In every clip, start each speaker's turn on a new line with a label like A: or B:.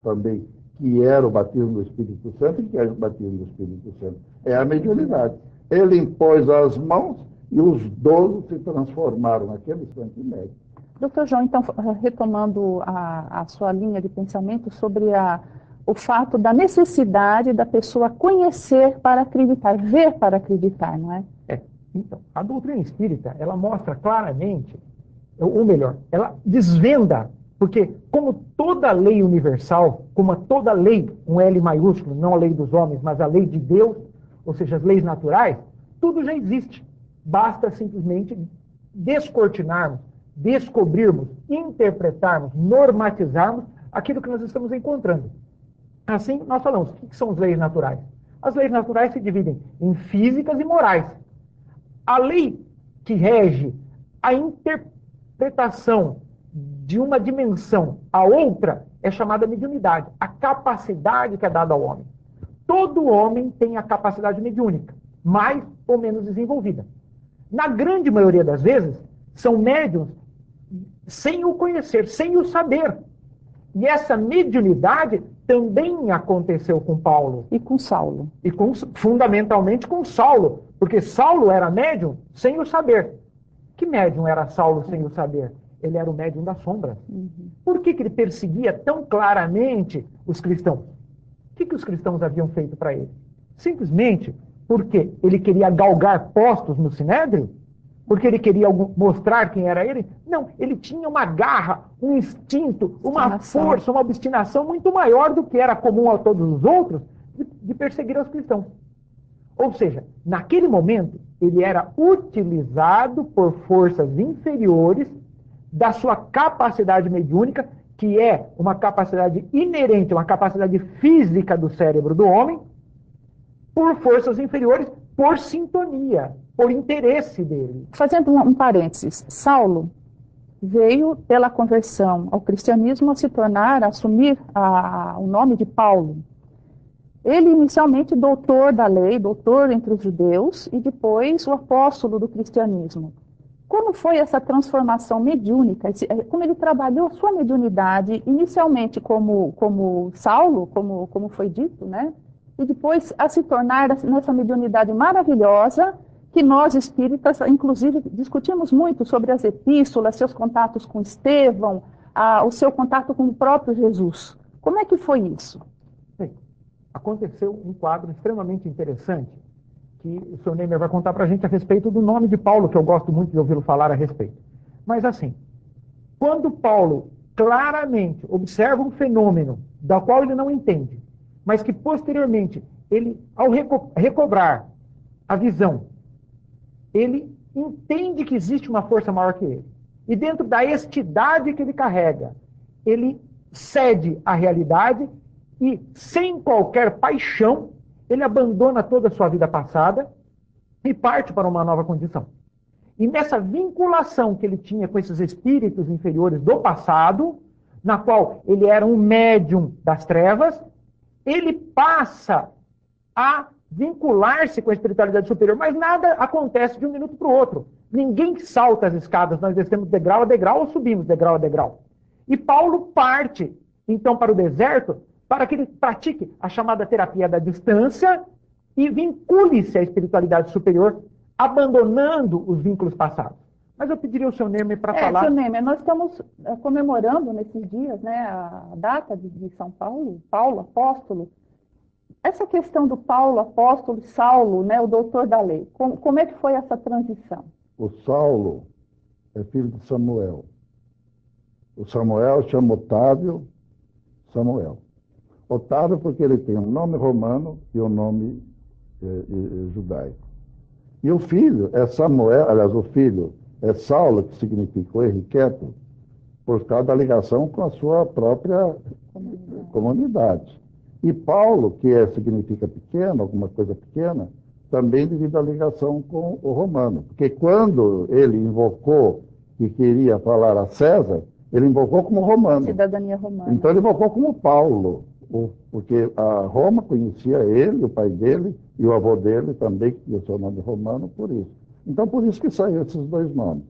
A: também, que era o batismo do Espírito Santo e que é o batismo do Espírito Santo. É a mediunidade. Ele impôs as mãos e os 12 se transformaram naquele instante médio.
B: Doutor João, então, retomando a sua linha de pensamento sobre o fato da necessidade da pessoa conhecer para acreditar, ver para acreditar, não é?
C: Então, a doutrina espírita, ela mostra claramente, ou melhor, ela desvenda, porque como toda lei universal, como toda lei, um L maiúsculo, não a lei dos homens, mas a lei de Deus, ou seja, as leis naturais, tudo já existe. Basta simplesmente descortinarmos, descobrirmos, interpretarmos, normatizarmos aquilo que nós estamos encontrando. Assim, nós falamos, o que são as leis naturais? As leis naturais se dividem em físicas e morais. A lei que rege a interpretação de uma dimensão a outra é chamada mediunidade, a capacidade que é dada ao homem. Todo homem tem a capacidade mediúnica, mais ou menos desenvolvida. Na grande maioria das vezes, são médiuns sem o conhecer, sem o saber. E essa mediunidade também aconteceu com Paulo.
B: E com Saulo.
C: E fundamentalmente com Saulo. Porque Saulo era médium sem o saber. Que médium era Saulo sem o saber? Ele era o médium da sombra. Por que ele perseguia tão claramente os cristãos? O que os cristãos haviam feito para ele? Simplesmente porque ele queria galgar postos no Sinédrio? Porque ele queria mostrar quem era ele? Não, ele tinha uma garra, um instinto, uma força, uma obstinação muito maior do que era comum a todos os outros de perseguir os cristãos. Ou seja, naquele momento, ele era utilizado por forças inferiores da sua capacidade mediúnica, que é uma capacidade inerente, uma capacidade física do cérebro do homem, por forças inferiores, por sintonia, por interesse dele.
B: Fazendo um parênteses, Saulo veio pela conversão ao cristianismo a assumir o nome de Paulo. Ele inicialmente doutor da lei, doutor entre os judeus, e depois o apóstolo do cristianismo. Como foi essa transformação mediúnica? Como ele trabalhou a sua mediunidade, inicialmente como Saulo, como foi dito, né? E depois a se tornar nessa mediunidade maravilhosa, que nós espíritas, inclusive, discutimos muito sobre as epístolas, seus contatos com Estevão, o seu contato com o próprio Jesus. Como é que foi isso?
C: Bem, aconteceu um quadro extremamente interessante, que o senhor Neymer vai contar para a gente a respeito do nome de Paulo, que eu gosto muito de ouvi-lo falar a respeito. Mas assim, quando Paulo claramente observa um fenômeno da qual ele não entende, mas que posteriormente, ele, ao recobrar a visão, ele entende que existe uma força maior que ele. E dentro da entidade que ele carrega, ele cede à realidade e, sem qualquer paixão, ele abandona toda a sua vida passada e parte para uma nova condição. E nessa vinculação que ele tinha com esses espíritos inferiores do passado, na qual ele era um médium das trevas, ele passa a vincular-se com a espiritualidade superior, mas nada acontece de um minuto para o outro. Ninguém salta as escadas, nós descemos degrau a degrau ou subimos degrau a degrau. E Paulo parte, então, para o deserto, para que ele pratique a chamada terapia da distância e vincule-se à espiritualidade superior, abandonando os vínculos passados. Mas eu pediria ao senhor Neymer para falar...
B: Senhor Neymer, nós estamos comemorando nesses dias, né, a data de São Paulo, Paulo apóstolo. Essa questão do Paulo apóstolo e Saulo, né, o doutor da lei, como é que foi essa transição?
A: O Saulo é filho de Samuel. O Samuel chama Otávio Samuel. Otávio porque ele tem um nome romano e um nome judaico. E o filho é Samuel, aliás, o filho é Saulo, que significa o irrequieto, por causa da ligação com a sua própria comunidade. E Paulo, que significa pequeno, alguma coisa pequena, também devido à ligação com o romano. Porque quando ele invocou que queria falar a César, ele invocou como romano.
B: Cidadania romana.
A: Então ele invocou como Paulo, porque a Roma conhecia ele, o pai dele, e o avô dele também, que tinha seu nome romano, por isso. Então por isso que saíram esses dois nomes.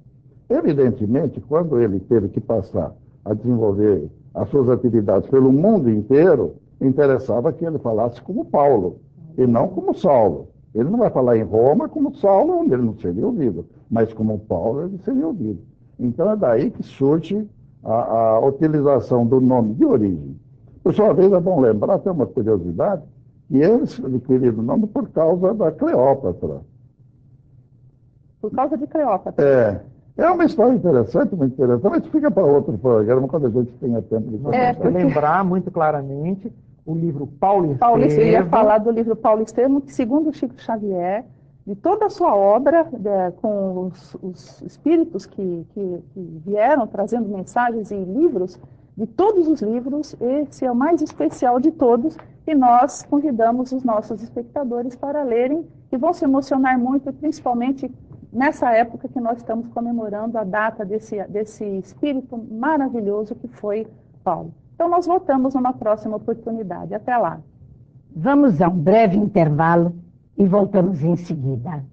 A: Evidentemente, quando ele teve que passar a desenvolver as suas atividades pelo mundo inteiro, interessava que ele falasse como Paulo, e não como Saulo. Ele não vai falar em Roma como Saulo, onde ele não seria ouvido, mas como Paulo ele seria ouvido. Então é daí que surge a utilização do nome de origem. Por sua vez, é bom lembrar, tem uma curiosidade, que eles adquiriram o nome por causa da Cleópatra.
B: Por causa de Cleópatra.
A: É uma história interessante, muito interessante, mas fica para outro programa, quando a gente tenha tempo de falar.
C: Porque... lembrar muito claramente o livro Paulo Estevam.
B: Eu ia falar do livro Paulo Estevam, que, segundo Chico Xavier, de toda a sua obra, com os espíritos que vieram trazendo mensagens e livros, de todos os livros, esse é o mais especial de todos, e nós convidamos os nossos espectadores para lerem, e vão se emocionar muito, principalmente nessa época que nós estamos comemorando a data desse espírito maravilhoso que foi Paulo. Então nós voltamos numa próxima oportunidade. Até lá.
D: Vamos a um breve intervalo e voltamos em seguida.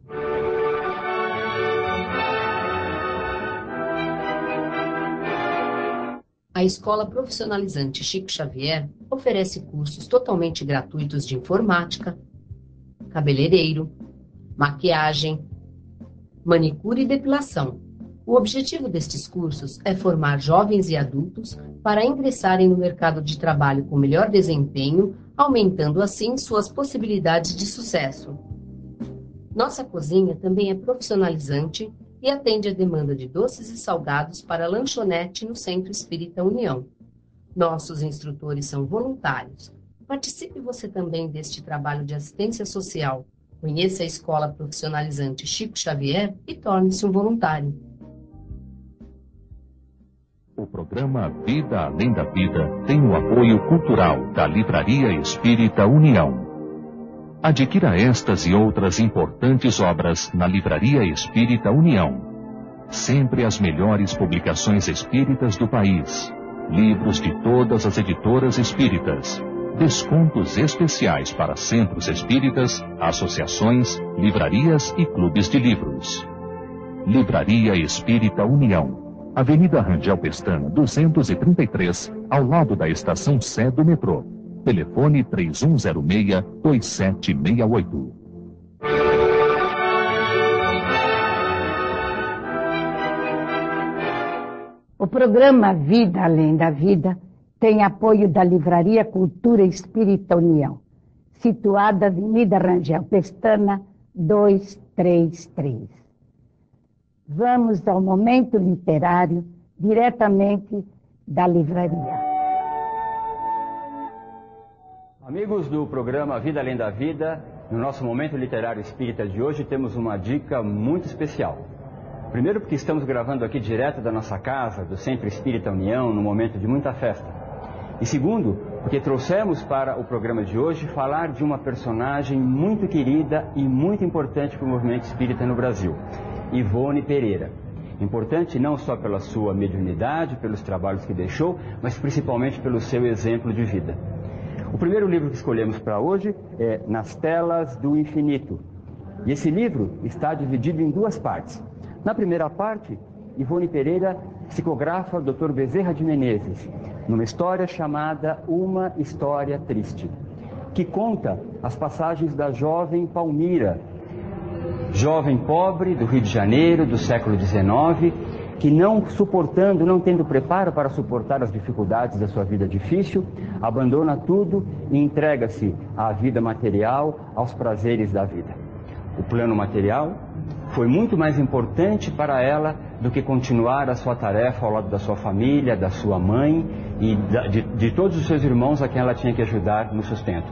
E: A Escola Profissionalizante Chico Xavier oferece cursos totalmente gratuitos de informática, cabeleireiro, maquiagem, manicure e depilação. O objetivo destes cursos é formar jovens e adultos para ingressarem no mercado de trabalho com melhor desempenho, aumentando assim suas possibilidades de sucesso. Nossa cozinha também é profissionalizante e atende a demanda de doces e salgados para a lanchonete no Centro Espírita União. Nossos instrutores são voluntários. Participe você também deste trabalho de assistência social. Conheça a Escola Profissionalizante Chico Xavier e torne-se um voluntário.
F: O programa Vida Além da Vida tem o apoio cultural da Livraria Espírita União. Adquira estas e outras importantes obras na Livraria Espírita União. Sempre as melhores publicações espíritas do país. Livros de todas as editoras espíritas. Descontos especiais para centros espíritas, associações, livrarias e clubes de livros. Livraria Espírita União, Avenida Rangel Pestana, 233, ao lado da estação Sé do metrô. Telefone 3106-2768.
D: O programa Vida Além da Vida tem apoio da Livraria Cultura Espírita União, situada Avenida Rangel Pestana, 233. Vamos ao momento literário, diretamente da livraria.
G: Amigos do programa Vida Além da Vida, no nosso momento literário espírita de hoje temos uma dica muito especial. Primeiro porque estamos gravando aqui direto da nossa casa, do Centro Espírita União, num momento de muita festa. E segundo, porque trouxemos para o programa de hoje falar de uma personagem muito querida e muito importante para o movimento espírita no Brasil, Ivone Pereira. Importante não só pela sua mediunidade, pelos trabalhos que deixou, mas principalmente pelo seu exemplo de vida. O primeiro livro que escolhemos para hoje é Nas Telas do Infinito. E esse livro está dividido em duas partes. Na primeira parte, Ivone Pereira psicografa o Dr. Bezerra de Menezes, numa história chamada Uma História Triste, que conta as passagens da jovem Palmira, jovem pobre do Rio de Janeiro, do século XIX, que não tendo preparo para suportar as dificuldades da sua vida difícil, abandona tudo e entrega-se à vida material, aos prazeres da vida. O plano material foi muito mais importante para ela do que continuar a sua tarefa ao lado da sua família, da sua mãe e de todos os seus irmãos a quem ela tinha que ajudar no sustento.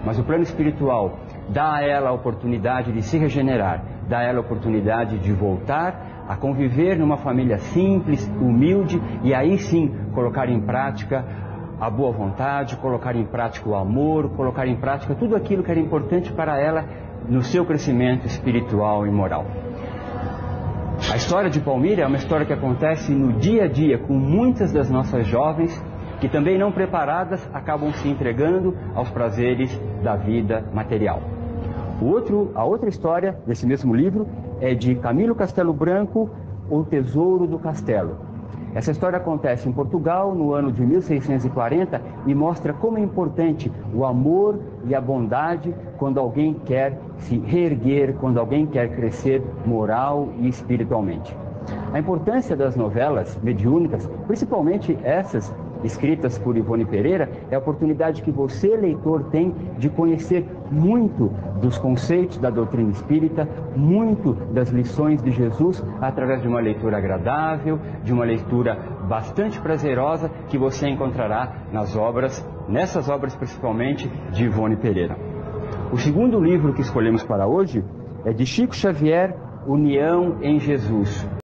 G: Mas o plano espiritual dá a ela a oportunidade de se regenerar, dá a ela a oportunidade de voltar a conviver numa família simples, humilde, e aí sim colocar em prática a boa vontade, colocar em prática o amor, colocar em prática tudo aquilo que era importante para ela no seu crescimento espiritual e moral. A história de Palmira é uma história que acontece no dia a dia com muitas das nossas jovens que também não preparadas acabam se entregando aos prazeres da vida material. A outra história desse mesmo livro é de Camilo Castelo Branco, O Tesouro do Castelo. Essa história acontece em Portugal no ano de 1640 e mostra como é importante o amor e a bondade quando alguém quer se reerguer, quando alguém quer crescer moral e espiritualmente. A importância das novelas mediúnicas, principalmente essas escritas por Ivone Pereira, é a oportunidade que você, leitor, tem de conhecer muito dos conceitos da doutrina espírita, muito das lições de Jesus, através de uma leitura agradável, de uma leitura bastante prazerosa que você encontrará nessas obras principalmente de Ivone Pereira. O segundo livro que escolhemos para hoje é de Chico Xavier, União em Jesus.